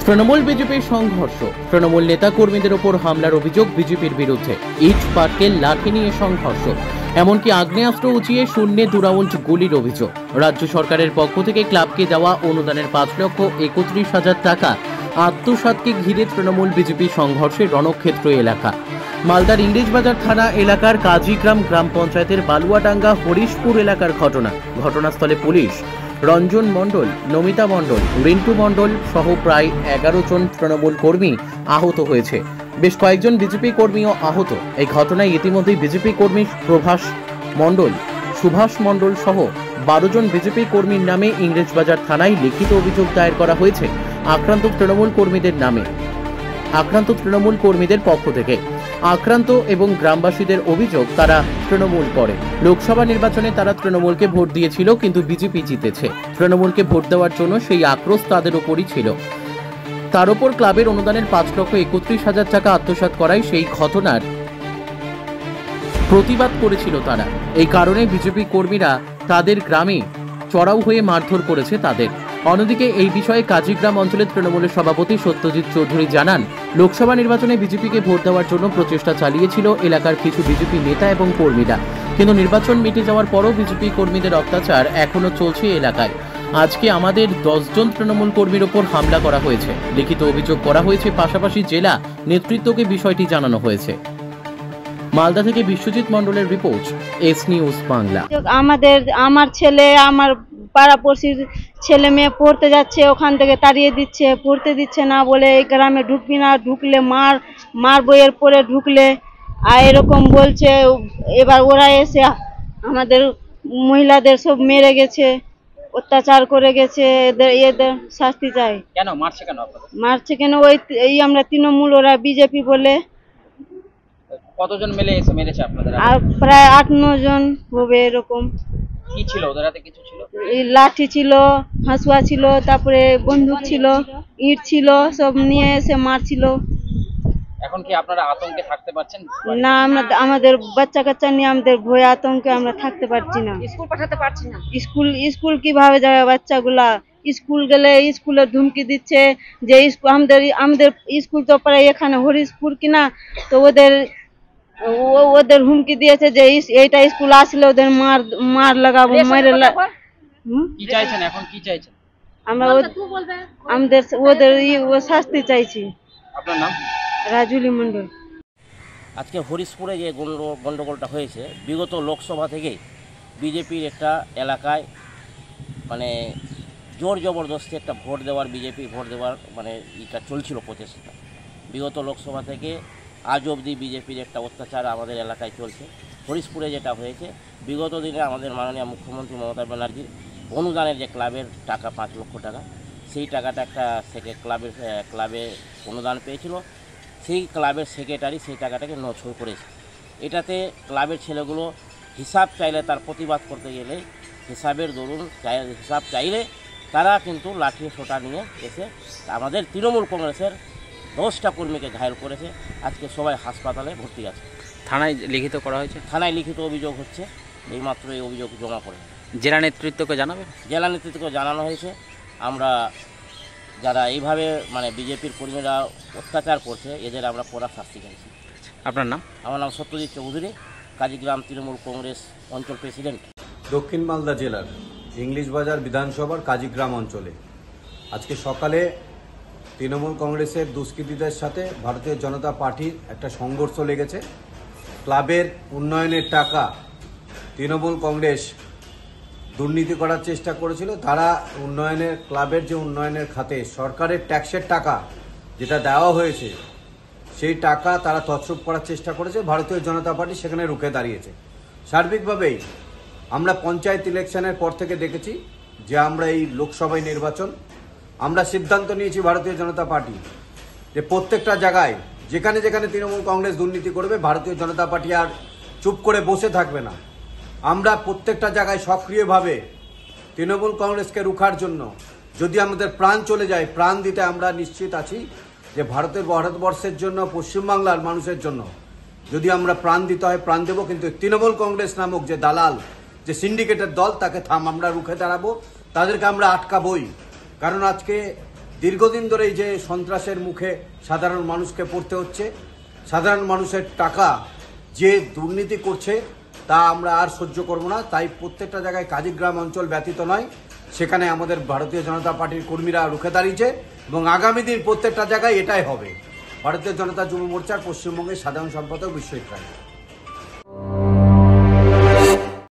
তৃণমূল বিজেপির সংঘর্ষ, তৃণমূল নেতা কর্মীদের ওপর হামলার অভিযোগ বিজেপির বিরুদ্ধে। ইট পাটকেল লাঠি নিয়ে সংঘর্ষ, এমনকি আগ্নেয়াস্ত্র উঁচিয়ে শূন্যে 2 রাউন্ড গুলির অভিযোগ। রাজ্য সরকারের পক্ষ থেকে ক্লাবকে দেওয়া অনুদানের 5,31,000 টাকা আত্মসাৎকে ঘিরে তৃণমূল বিজেপি সংঘর্ষের রণক্ষেত্র এলাকা। মালদার ইংরেজবাজার থানা এলাকার কাজীগ্রাম গ্রাম পঞ্চায়েতের বালুয়াডাঙ্গা হরিশপুর এলাকার ঘটনা। ঘটনাস্থলে পুলিশ। রঞ্জন মণ্ডল, নমিতা মণ্ডল, রিন্টু মণ্ডল সহ প্রায় 11 জন তৃণমূল কর্মী আহত হয়েছে। বেশ কয়েকজন বিজেপি কর্মীও আহত। এই ঘটনায় ইতিমধ্যেই বিজেপি কর্মী প্রভাস মণ্ডল, সুভাষ মণ্ডল সহ 12 জন বিজেপি কর্মীর নামে ইংরেজবাজার থানায় লিখিত অভিযোগ দায়ের করা হয়েছে আক্রান্ত তৃণমূল কর্মীদের পক্ষ থেকে। আক্রান্ত এবং গ্রামবাসীদের অভিযোগ, তারা তৃণমূল করে। লোকসভা নির্বাচনে তারা তৃণমূলকে ভোট দিয়েছিল, কিন্তু বিজেপি জিতেছে। তৃণমূলকে ভোট দেওয়ার জন্য সেই আক্রোশ তাদের উপরই ছিল। তার উপর ক্লাবের অনুদানের 5,31,000 টাকা আত্মসাৎ করায় সেই ঘটনার প্রতিবাদ করেছিল তারা। এই কারণে বিজেপি কর্মীরা তাদের গ্রামে চড়াও হয়ে মারধর করেছে তাদের। অন্যদিকে এই বিষয়ে কাজীগ্রাম অঞ্চলের তৃণমূলের সভাপতি সত্যজিৎ চৌধুরী জানান, লোকসভা নির্বাচনে বিজেপিকে ভোট দেওয়ার জন্য প্রচেষ্টা চালিয়েছিল এলাকার কিছু বিজেপি নেতা এবং কর্মীরা, কিন্তু নির্বাচন মিটে যাওয়ার পরও বিজেপি কর্মীদের অত্যাচার এখনো চলছে এলাকায়। আজকে আমাদের 10 জন তৃণমূল কর্মীর ওপর হামলা করা হয়েছে, লিখিত অভিযোগ করা হয়েছে। পাশাপাশি জেলা নেতৃত্বকে বিষয়টি জানানো হয়েছে। মালদা থেকে বিশ্বজিৎ মণ্ডলের রিপোর্ট, এস নিউজ বাংলা। আমার ছেলে, আমার পাড়াপড়শির ছেলে মেয়ে পড়তে যাচ্ছে, ওখান থেকে তাড়িয়ে দিচ্ছে, পড়তে দিচ্ছে না বলে এই গ্রামে ঢুকবি না, ঢুকলে মার বইয়ের পরে ঢুকলে আর এরকম বলছে। এবার ওরা এসে আমাদের মহিলাদের সব মেরে গেছে, অত্যাচার করে গেছে। এদের শাস্তি চাই। কেন মারছে? মারছে কেন? এই আমরা তৃণমূল, ওরা বিজেপি বলে। কতজন মিলে এসে মেরেছে আপনাদের? আর প্রায় 8-9 জন হবে এরকম। কি ছিল ওদের হাতে? কিছু ছিল? এই লাঠি ছিল, হাসুয়া ছিল, তারপরে বন্দুক ছিল, ইট ছিল, সব নিয়ে এসে মারছিল। এখন কি আপনারা আতঙ্কে থাকতে পারছেন? না, আমাদের বাচ্চা কাচ্চা নিয়ে আমাদের ভয়ে আতঙ্কে আমরা থাকতে পারছি না। স্কুল পাঠাতে পারছি না। স্কুল কিভাবে যাবে বাচ্চাগুলা? স্কুল গেলে স্কুলে ধুমকি দিচ্ছে যে আমাদের স্কুল তো প্রায় এখানে হরিশপুর কিনা, তো ওদের হুমকি দিয়েছে যে এইটা স্কুল আসলে ওদের মার লাগাবো, মারে। কি চাইছেন এখন? কি চাইছেন? আমরা ওদের শাস্তি চাইছি। আপনার নাম? রাজুলি মণ্ডল। আজকে হরিশপুরে যে গণ্ডগোলটা হয়েছে, বিগত লোকসভা থেকেই বিজেপির একটা এলাকায় মানে জোর জবরদস্তি একটা বিজেপি ভোট দেওয়ার মানে এটা চলছিল প্রচেষ্টা। বিগত লোকসভা থেকে আজ অবধি বিজেপির একটা অত্যাচার আমাদের এলাকায় চলছে। হরিশপুরে যেটা হয়েছে, বিগত দিনে আমাদের মাননীয় মুখ্যমন্ত্রী মমতা ব্যানার্জির অনুদানের যে ক্লাবের টাকা 5 লক্ষ টাকা, সেই টাকাটা একটা ক্লাবে অনুদান পেয়েছিল। সেই ক্লাবের সেক্রেটারি সেই টাকাটাকে নষ্ট করেছে। এটাতে ক্লাবের ছেলেগুলো হিসাব চাইলে, তার প্রতিবাদ করতে গেলে হিসাব চাইলে তারা কিন্তু লাঠি সোটা নিয়ে এসে আমাদের তৃণমূল কংগ্রেসের 10টা কর্মীকে ঘায়েল করেছে। আজকে সবাই হাসপাতালে ভর্তি আছে। থানায় লিখিত করা হয়েছে? থানায় লিখিত অভিযোগ হচ্ছে, এইমাত্র এই অভিযোগ জমা পড়ে। জেলা নেতৃত্বকে জানাবে? জেলা নেতৃত্বকে জানানো হয়েছে। আমরা যারা এইভাবে মানে বিজেপির কর্মীরা অত্যাচার করছে, এদের আমরা কড়া শাস্তি চাইছি। আপনার নাম? আমার নাম সত্যজিৎ চৌধুরী, কাজীগ্রাম তৃণমূল কংগ্রেস অঞ্চল প্রেসিডেন্ট। দক্ষিণ মালদা জেলার ইংলিশবাজার বিধানসভার কাজীগ্রাম অঞ্চলে আজকে সকালে তৃণমূল কংগ্রেসের দুষ্কৃতীদের সাথে ভারতীয় জনতা পার্টির একটা সংঘর্ষ লেগেছে। ক্লাবের উন্নয়নের টাকা তৃণমূল কংগ্রেস দুর্নীতি করার চেষ্টা করেছিল। তারা ক্লাবের যে উন্নয়নের খাতে সরকারের ট্যাক্সের টাকা যেটা দেওয়া হয়েছে, সেই টাকা তারা তছরূপ করার চেষ্টা করেছে। ভারতীয় জনতা পার্টি সেখানে রুখে দাঁড়িয়েছে। সার্বিকভাবেই আমরা পঞ্চায়েত ইলেকশনের পর থেকে দেখেছি যে আমরা এই লোকসভায় নির্বাচন আমরা সিদ্ধান্ত নিয়েছি ভারতীয় জনতা পার্টি যে প্রত্যেকটা জায়গায় যেখানে যেখানে তৃণমূল কংগ্রেস দুর্নীতি করবে, ভারতীয় জনতা পার্টি আর চুপ করে বসে থাকবে না। আমরা প্রত্যেকটা জায়গায় সক্রিয়ভাবে তৃণমূল কংগ্রেসকে রুখার জন্য যদি আমাদের প্রাণ চলে যায়, প্রাণ দিতে আমরা নিশ্চিত আছি যে ভারতবর্ষের জন্য, পশ্চিমবাংলার মানুষের জন্য যদি আমরা প্রাণ দিতে হয় প্রাণ দেব। কিন্তু তৃণমূল কংগ্রেস নামক যে দালাল, যে সিন্ডিকেটের দল, তাকে আমরা রুখে দাঁড়াবো, তাদেরকে আমরা আটকাবই। কারণ আজকে দীর্ঘদিন ধরে এই যে সন্ত্রাসের মুখে সাধারণ মানুষকে পড়তে হচ্ছে, সাধারণ মানুষের টাকা যে দুর্নীতি করছে তা আমরা আর সহ্য করব না। তাই প্রত্যেকটা জায়গায় কাজীগ্রাম অঞ্চল ব্যতীত নয়, সেখানে আমাদের ভারতীয় জনতা পার্টির কর্মীরা রুখে দাঁড়িয়েছে এবং আগামী দিন প্রত্যেকটা জায়গায় এটাই হবে। ভারতীয় জনতা যুব মোর্চার পশ্চিমবঙ্গের সাধারণ সম্পাদক বিশ্বজিৎ রায়।